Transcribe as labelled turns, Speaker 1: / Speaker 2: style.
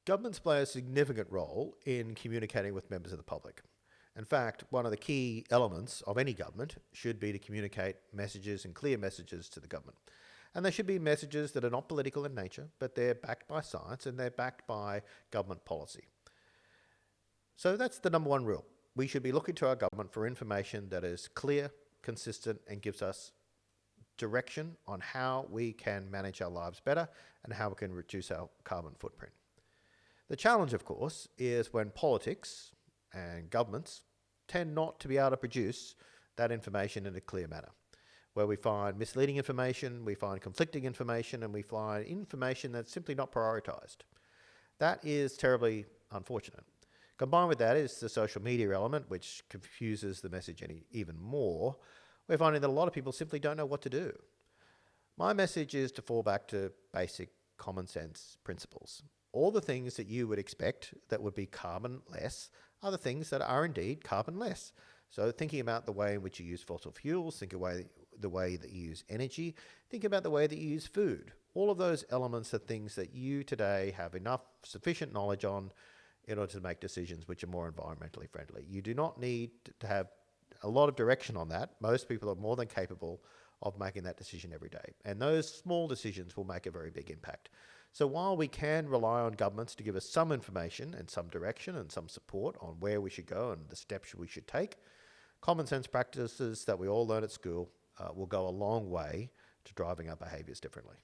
Speaker 1: Governments play a significant role in communicating with members of the public. In fact, one of the key elements of any government should be to communicate messages and clear messages to the government. And they should be messages that are not political in nature, but they're backed by science and they're backed by government policy. So that's the number one rule. We should be looking to our government for information that is clear, consistent, and gives us direction on how we can manage our lives better and how we can reduce our carbon footprint. The challenge, of course, is when politics and governments tend not to be able to produce that information in a clear manner, where we find misleading information, we find conflicting information, and we find information that's simply not prioritized. That is terribly unfortunate. Combined with that is the social media element, which confuses the message even more. We're finding that a lot of people simply don't know what to do. My message is to fall back to basic common sense principles. All the things that you would expect that would be carbon less are the things that are indeed carbon less. So thinking about the way in which you use fossil fuels, think about the way that you use energy, think about the way that you use food. All of those elements are things that you today have enough sufficient knowledge on in order to make decisions which are more environmentally friendly. You do not need to have a lot of direction on that. Most people are more than capable of making that decision every day. And those small decisions will make a very big impact. So while we can rely on governments to give us some information and some direction and some support on where we should go and the steps we should take, common sense practices that we all learn at school will go a long way to driving our behaviours differently.